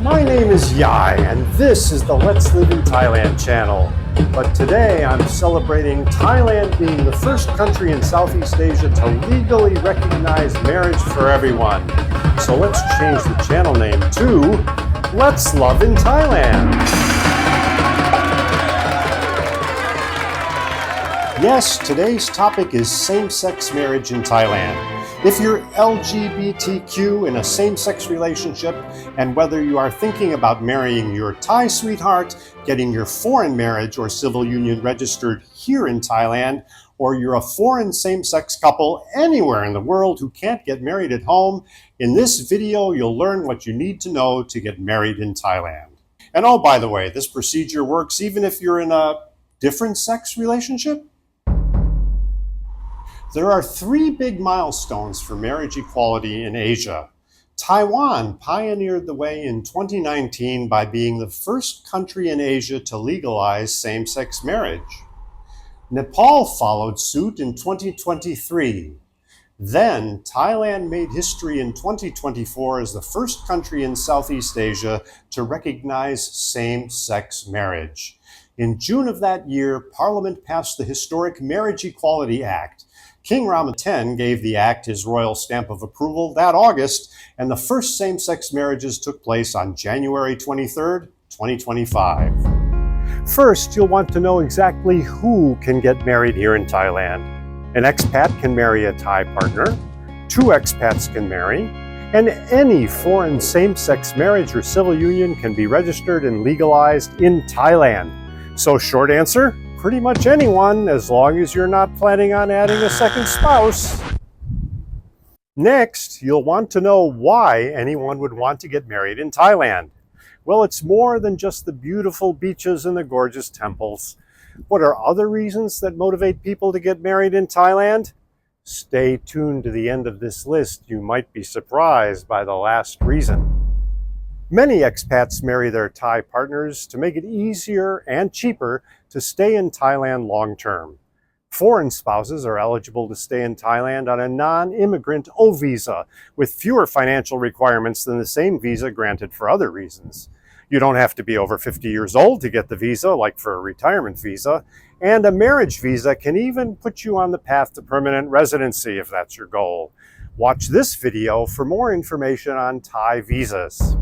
My name is Yai, and this is the Let's Live in Thailand channel. But today I'm celebrating Thailand being the first country in Southeast Asia to legally recognize marriage for everyone. So let's change the channel name to Let's Love in Thailand. Yes, today's topic is same-sex marriage in Thailand. If you're LGBTQ in a same-sex relationship, and whether you are thinking about marrying your Thai sweetheart, getting your foreign marriage or civil union registered here in Thailand, or you're a foreign same-sex couple anywhere in the world who can't get married at home, in this video you'll learn what you need to know to get married in Thailand. And oh, by the way, this procedure works even if you're in a different sex relationship. There are three big milestones for marriage equality in Asia. Taiwan pioneered the way in 2019 by being the first country in Asia to legalize same-sex marriage. Nepal followed suit in 2023. Then, Thailand made history in 2024 as the first country in Southeast Asia to recognize same-sex marriage. In June of that year, Parliament passed the historic Marriage Equality Act. King Rama X gave the act his royal stamp of approval that August, and the first same-sex marriages took place on January 23, 2025. First, you'll want to know exactly who can get married here in Thailand. An expat can marry a Thai partner, two expats can marry, and any foreign same-sex marriage or civil union can be registered and legalized in Thailand. So short answer, pretty much anyone, as long as you're not planning on adding a second spouse. Next, you'll want to know why anyone would want to get married in Thailand. Well, it's more than just the beautiful beaches and the gorgeous temples. What are other reasons that motivate people to get married in Thailand? Stay tuned to the end of this list. You might be surprised by the last reason. Many expats marry their Thai partners to make it easier and cheaper to stay in Thailand long-term. Foreign spouses are eligible to stay in Thailand on a non-immigrant O visa with fewer financial requirements than the same visa granted for other reasons. You don't have to be over 50 years old to get the visa, like for a retirement visa, and a marriage visa can even put you on the path to permanent residency if that's your goal. Watch this video for more information on Thai visas.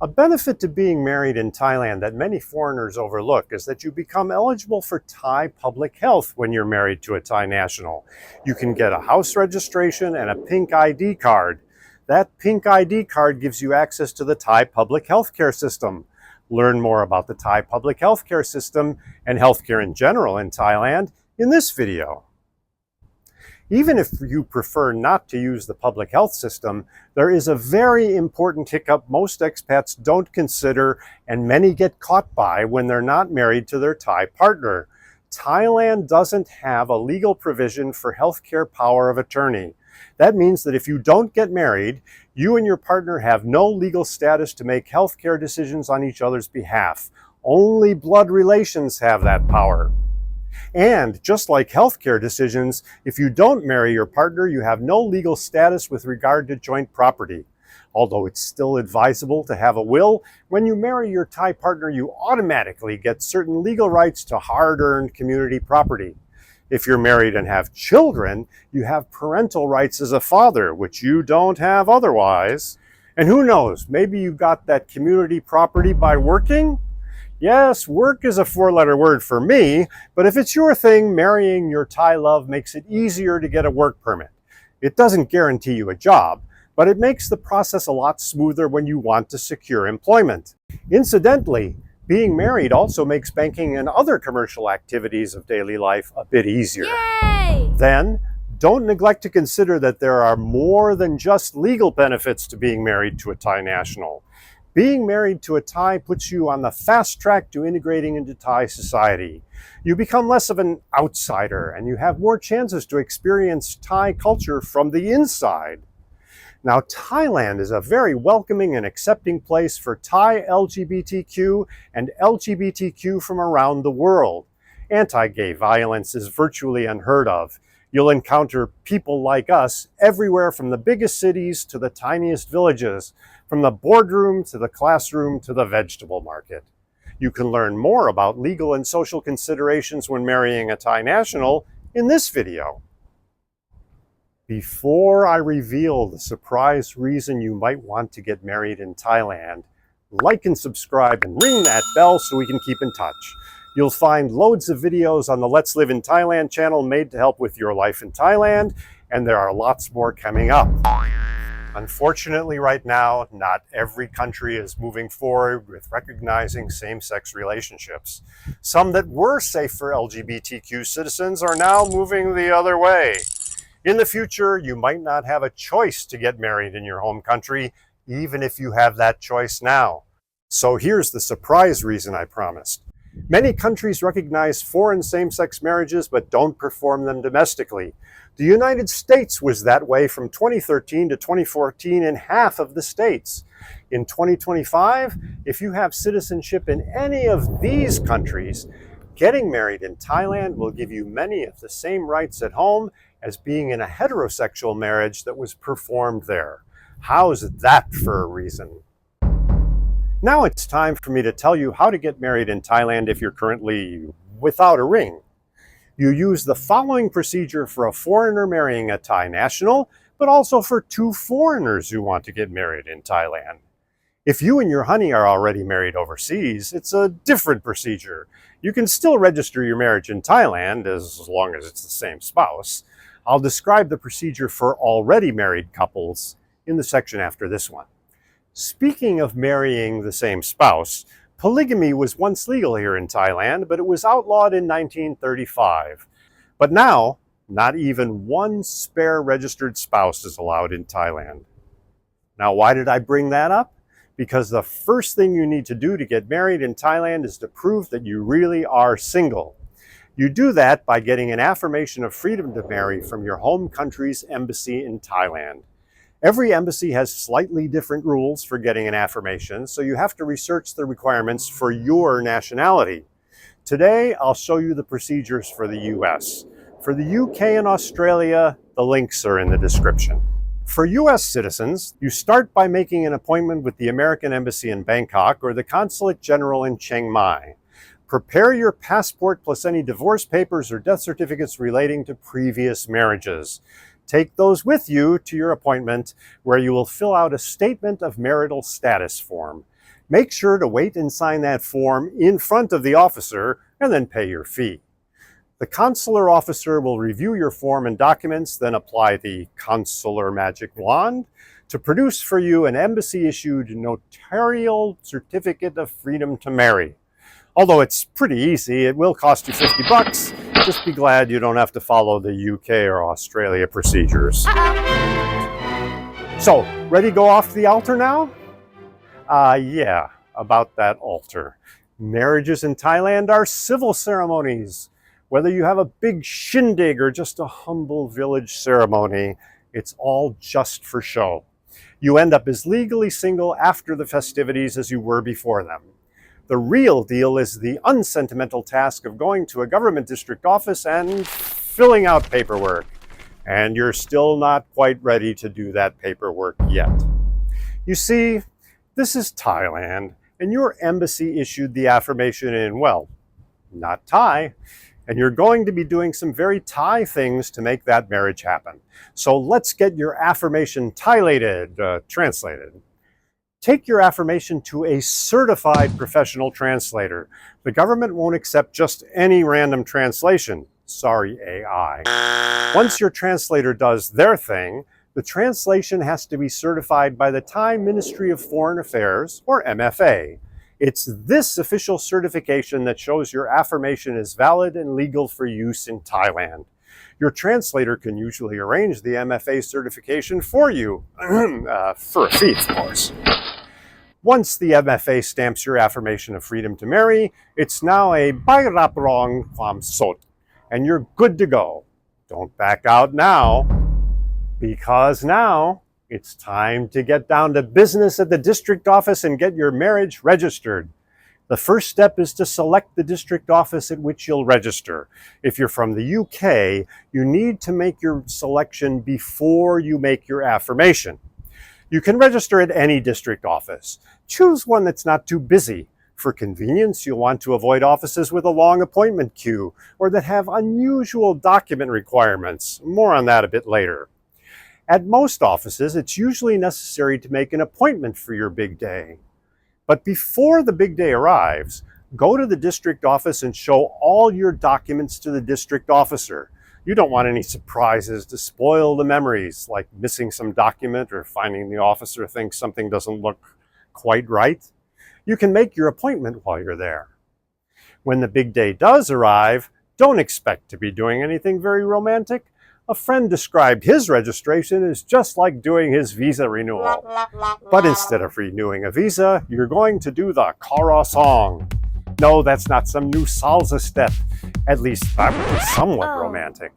A benefit to being married in Thailand that many foreigners overlook is that you become eligible for Thai public health when you're married to a Thai national. You can get a house registration and a pink ID card. That pink ID card gives you access to the Thai public healthcare system. Learn more about the Thai public healthcare system and healthcare in general in Thailand in this video. Even if you prefer not to use the public health system, there is a very important hiccup most expats don't consider and many get caught by when they're not married to their Thai partner. Thailand doesn't have a legal provision for healthcare power of attorney. That means that if you don't get married, you and your partner have no legal status to make healthcare decisions on each other's behalf. Only blood relations have that power. And just like healthcare decisions, if you don't marry your partner, you have no legal status with regard to joint property. Although it's still advisable to have a will, when you marry your Thai partner, you automatically get certain legal rights to hard-earned community property. If you're married and have children, you have parental rights as a father, which you don't have otherwise. And who knows, maybe you got that community property by working? Yes, work is a four-letter word for me, but if it's your thing, marrying your Thai love makes it easier to get a work permit. It doesn't guarantee you a job, but it makes the process a lot smoother when you want to secure employment. Incidentally, being married also makes banking and other commercial activities of daily life a bit easier. Yay! Then, don't neglect to consider that there are more than just legal benefits to being married to a Thai national. Being married to a Thai puts you on the fast track to integrating into Thai society. You become less of an outsider and you have more chances to experience Thai culture from the inside. Now, Thailand is a very welcoming and accepting place for Thai LGBTQ and LGBTQ from around the world. Anti-gay violence is virtually unheard of. You'll encounter people like us everywhere from the biggest cities to the tiniest villages, from the boardroom to the classroom to the vegetable market. You can learn more about legal and social considerations when marrying a Thai national in this video. Before I reveal the surprise reason you might want to get married in Thailand, like and subscribe and ring that bell so we can keep in touch. You'll find loads of videos on the Let's Live in Thailand channel made to help with your life in Thailand, and there are lots more coming up. Unfortunately, right now, not every country is moving forward with recognizing same-sex relationships. Some that were safe for LGBTQ citizens are now moving the other way. In the future, you might not have a choice to get married in your home country, even if you have that choice now. So here's the surprise reason I promised. Many countries recognize foreign same-sex marriages but don't perform them domestically. The United States was that way from 2013 to 2014 in half of the states. In 2025, if you have citizenship in any of these countries, getting married in Thailand will give you many of the same rights at home as being in a heterosexual marriage that was performed there. How's that for a reason? Now it's time for me to tell you how to get married in Thailand if you're currently without a ring. You use the following procedure for a foreigner marrying a Thai national, but also for two foreigners who want to get married in Thailand. If you and your honey are already married overseas, it's a different procedure. You can still register your marriage in Thailand as long as it's the same spouse. I'll describe the procedure for already married couples in the section after this one. Speaking of marrying the same spouse, polygamy was once legal here in Thailand, but it was outlawed in 1935. But now, not even one spare registered spouse is allowed in Thailand. Now, why did I bring that up? Because the first thing you need to do to get married in Thailand is to prove that you really are single. You do that by getting an affirmation of freedom to marry from your home country's embassy in Thailand. Every embassy has slightly different rules for getting an affirmation, so you have to research the requirements for your nationality. Today, I'll show you the procedures for the US. For the UK and Australia, the links are in the description. For US citizens, you start by making an appointment with the American Embassy in Bangkok or the Consulate General in Chiang Mai. Prepare your passport plus any divorce papers or death certificates relating to previous marriages. Take those with you to your appointment, where you will fill out a Statement of Marital Status form. Make sure to wait and sign that form in front of the officer and then pay your fee. The consular officer will review your form and documents, then apply the consular magic wand to produce for you an embassy-issued notarial certificate of freedom to marry. Although it's pretty easy, it will cost you $50. Just be glad you don't have to follow the UK or Australia procedures. So, ready to go off the altar now? Yeah, about that altar. Marriages in Thailand are civil ceremonies. Whether you have a big shindig or just a humble village ceremony, it's all just for show. You end up as legally single after the festivities as you were before them. The real deal is the unsentimental task of going to a government district office and filling out paperwork. And you're still not quite ready to do that paperwork yet. You see, this is Thailand, and your embassy issued the affirmation in, well, not Thai. And you're going to be doing some very Thai things to make that marriage happen. So let's get your affirmation translated. Take your affirmation to a certified professional translator. The government won't accept just any random translation. Sorry, AI. Once your translator does their thing, the translation has to be certified by the Thai Ministry of Foreign Affairs, or MFA. It's this official certification that shows your affirmation is valid and legal for use in Thailand. Your translator can usually arrange the MFA certification for you, for a fee, of course. Once the MFA stamps your affirmation of freedom to marry, it's now a Bai Rap Rong Kwam Sot, and you're good to go. Don't back out now, because now it's time to get down to business at the district office and get your marriage registered. The first step is to select the district office at which you'll register. If you're from the UK, you need to make your selection before you make your affirmation. You can register at any district office. Choose one that's not too busy. For convenience, you'll want to avoid offices with a long appointment queue or that have unusual document requirements. More on that a bit later. At most offices, it's usually necessary to make an appointment for your big day. But before the big day arrives, go to the district office and show all your documents to the district officer. You don't want any surprises to spoil the memories, like missing some document or finding the officer thinks something doesn't look quite right. You can make your appointment while you're there. When the big day does arrive, don't expect to be doing anything very romantic. A friend described his registration as just like doing his visa renewal. But instead of renewing a visa, you're going to do the Kara song. No, that's not some new salsa step. At least that would be somewhat romantic.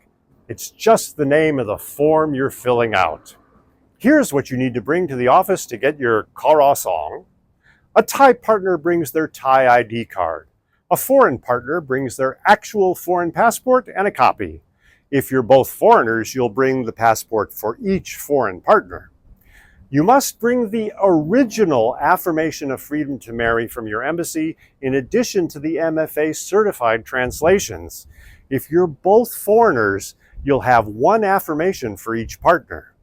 It's just the name of the form you're filling out. Here's what you need to bring to the office to get your Kara song. A Thai partner brings their Thai ID card. A foreign partner brings their actual foreign passport and a copy. If you're both foreigners, you'll bring the passport for each foreign partner. You must bring the original Affirmation of Freedom to Marry from your embassy in addition to the MFA certified translations. If you're both foreigners, you'll have one affirmation for each partner.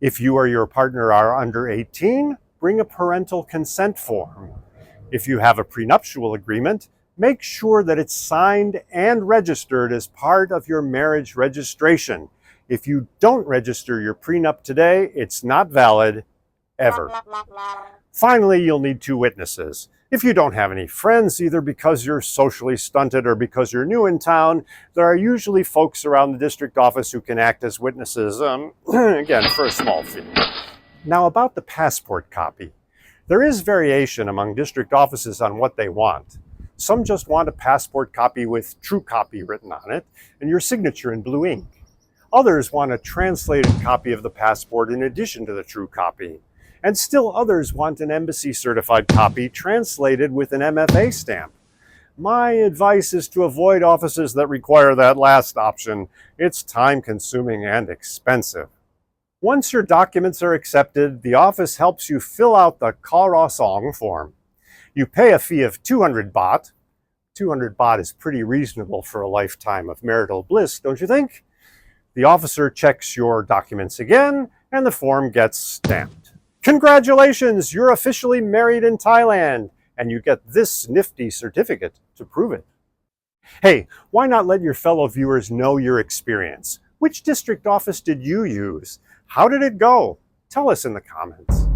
If you or your partner are under 18, bring a parental consent form. If you have a prenuptial agreement, make sure that it's signed and registered as part of your marriage registration. If you don't register your prenup today, it's not valid, ever. Finally, you'll need 2 witnesses. If you don't have any friends, either because you're socially stunted or because you're new in town, there are usually folks around the district office who can act as witnesses, again, for a small fee. Now about the passport copy. There is variation among district offices on what they want. Some just want a passport copy with true copy written on it and your signature in blue ink. Others want a translated copy of the passport in addition to the true copy. And still others want an embassy certified copy translated with an MFA stamp. My advice is to avoid offices that require that last option. It's time consuming and expensive. Once your documents are accepted, the office helps you fill out the Kara song form. You pay a fee of 200 baht. 200 baht is pretty reasonable for a lifetime of marital bliss, don't you think? The officer checks your documents again, and the form gets stamped. Congratulations, you're officially married in Thailand, and you get this nifty certificate to prove it. Hey, why not let your fellow viewers know your experience? Which district office did you use? How did it go? Tell us in the comments.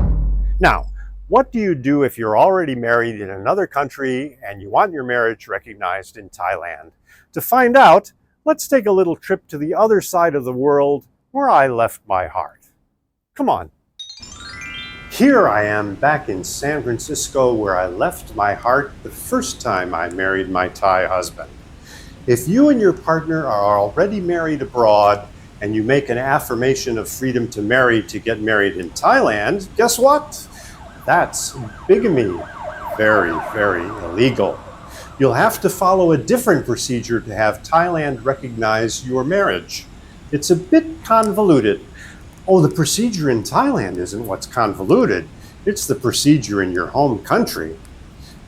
Now, what do you do if you're already married in another country and you want your marriage recognized in Thailand? To find out, let's take a little trip to the other side of the world where I left my heart. Come on. Here I am back in San Francisco where I left my heart the first time I married my Thai husband. If you and your partner are already married abroad and you make an affirmation of freedom to marry to get married in Thailand, guess what? That's bigamy. Very, very illegal. You'll have to follow a different procedure to have Thailand recognize your marriage. It's a bit convoluted. Oh, the procedure in Thailand isn't what's convoluted. It's the procedure in your home country.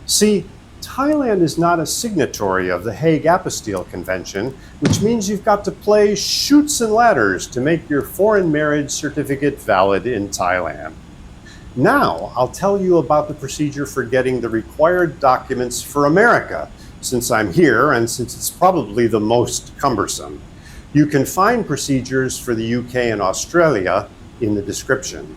See, Thailand is not a signatory of the Hague Apostille Convention, which means you've got to play chutes and ladders to make your foreign marriage certificate valid in Thailand. Now, I'll tell you about the procedure for getting the required documents for America, since I'm here and since it's probably the most cumbersome. You can find procedures for the UK and Australia in the description.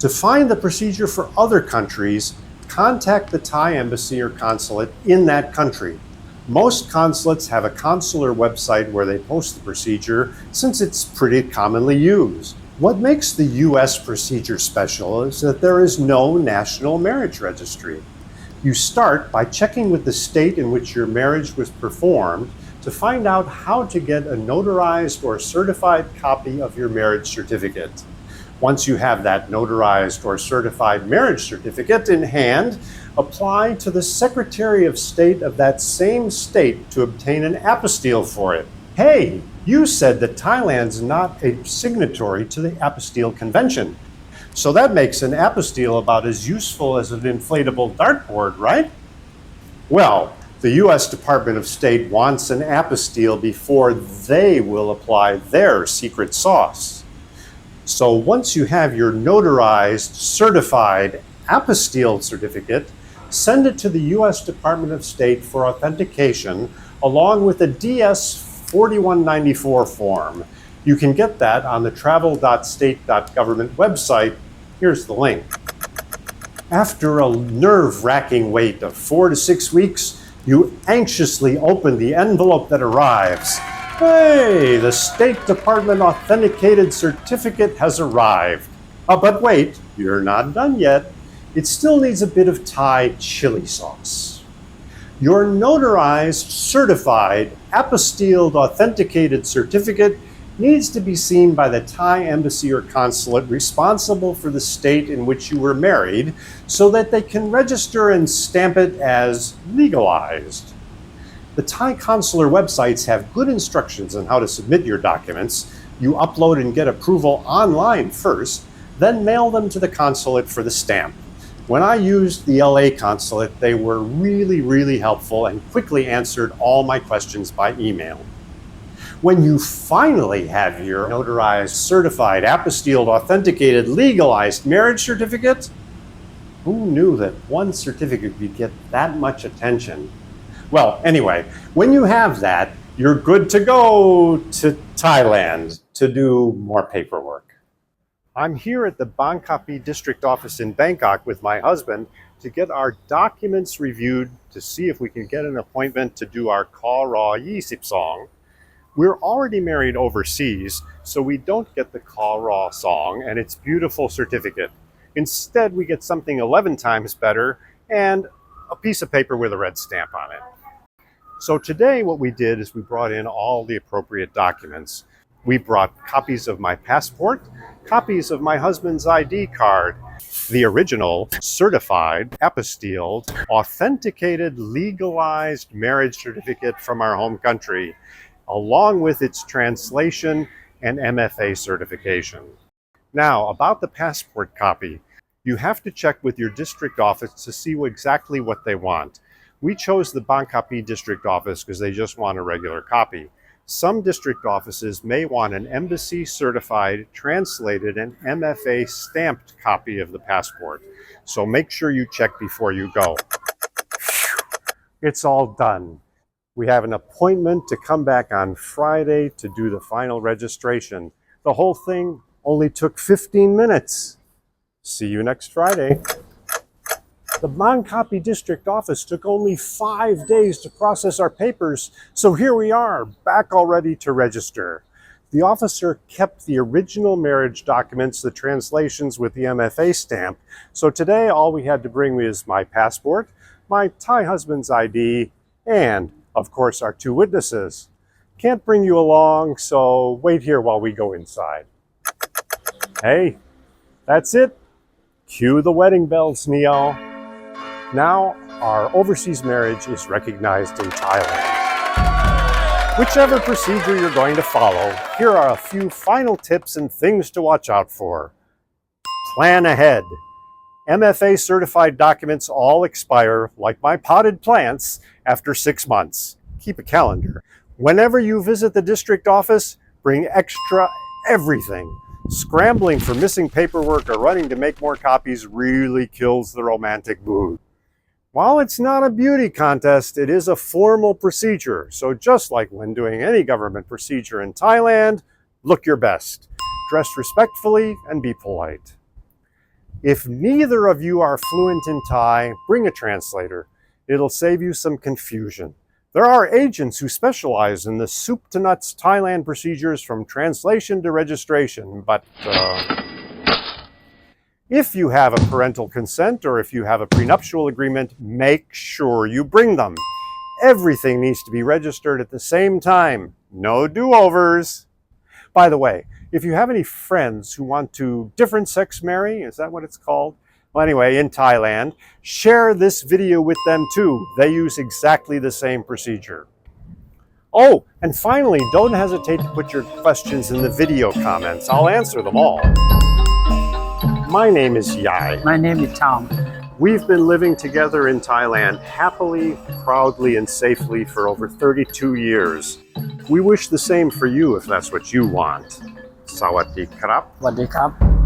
To find the procedure for other countries, contact the Thai embassy or consulate in that country. Most consulates have a consular website where they post the procedure, since it's pretty commonly used. What makes the US procedure special is that there is no national marriage registry. You start by checking with the state in which your marriage was performed to find out how to get a notarized or certified copy of your marriage certificate. Once you have that notarized or certified marriage certificate in hand, apply to the Secretary of State of that same state to obtain an apostille for it. Hey, you said that Thailand's not a signatory to the Apostille Convention. So that makes an apostille about as useful as an inflatable dartboard, right? Well, the U.S. Department of State wants an apostille before they will apply their secret sauce. So once you have your notarized, certified apostille certificate, send it to the U.S. Department of State for authentication along with a DS 4194 form. You can get that on the travel.state.government website. Here's the link. After a nerve-wracking wait of 4 to 6 weeks, you anxiously open the envelope that arrives. Hey, the State Department authenticated certificate has arrived. But wait, you're not done yet. It still needs a bit of Thai chili sauce. Your notarized, certified, apostilled, authenticated certificate needs to be seen by the Thai embassy or consulate responsible for the state in which you were married so that they can register and stamp it as legalized. The Thai consular websites have good instructions on how to submit your documents. You upload and get approval online first, then mail them to the consulate for the stamp. When I used the LA consulate, they were really helpful and quickly answered all my questions by email. When you finally have your notarized, certified, apostilled, authenticated, legalized marriage certificate, who knew that one certificate could get that much attention? Well, anyway, when you have that, you're good to go to Thailand to do more paperwork. I'm here at the Bangkapi District Office in Bangkok with my husband to get our documents reviewed to see if we can get an appointment to do our Kara Yisip song. We're already married overseas, so we don't get the Kara song and its beautiful certificate. Instead, we get something 11 times better and a piece of paper with a red stamp on it. So today what we did is we brought in all the appropriate documents. We brought copies of my passport, copies of my husband's ID card, the original, certified, apostilled, authenticated, legalized marriage certificate from our home country, along with its translation and MFA certification. Now, about the passport copy, you have to check with your district office to see exactly what they want. We chose the Bangkapi district office because they just want a regular copy. Some district offices may want an embassy certified, translated, and MFA stamped copy of the passport. So make sure you check before you go. It's all done. We have an appointment to come back on Friday to do the final registration. The whole thing only took 15 minutes. See you next Friday. The Bangkapi district office took only 5 days to process our papers, so here we are, back already to register. The officer kept the original marriage documents, the translations with the MFA stamp, so today all we had to bring was my passport, my Thai husband's ID, and, of course, our 2 witnesses. Can't bring you along, so wait here while we go inside. Hey, that's it. Cue the wedding bells, Neo. Now, our overseas marriage is recognized in Thailand. Whichever procedure you're going to follow, here are a few final tips and things to watch out for. Plan ahead. MFA certified documents all expire, like my potted plants, after 6 months. Keep a calendar. Whenever you visit the district office, bring extra everything. Scrambling for missing paperwork or running to make more copies really kills the romantic mood. While it's not a beauty contest, it is a formal procedure. So just like when doing any government procedure in Thailand, look your best. Dress respectfully and be polite. If neither of you are fluent in Thai, bring a translator. It'll save you some confusion. There are agents who specialize in the soup to nuts Thailand procedures from translation to registration, but if you have a parental consent or if you have a prenuptial agreement, make sure you bring them. Everything needs to be registered at the same time. No do-overs. By the way, If you have any friends who want to different sex marry, is that what it's called? Well, anyway, in Thailand, share this video with them too. They use exactly the same procedure. Oh, and finally, don't hesitate to put your questions in the video comments. I'll answer them all. My name is Yai. My name is Tom. We've been living together in Thailand happily, proudly, and safely for over 32 years. We wish the same for you if that's what you want. Sawadee krap. สวัสดีครับ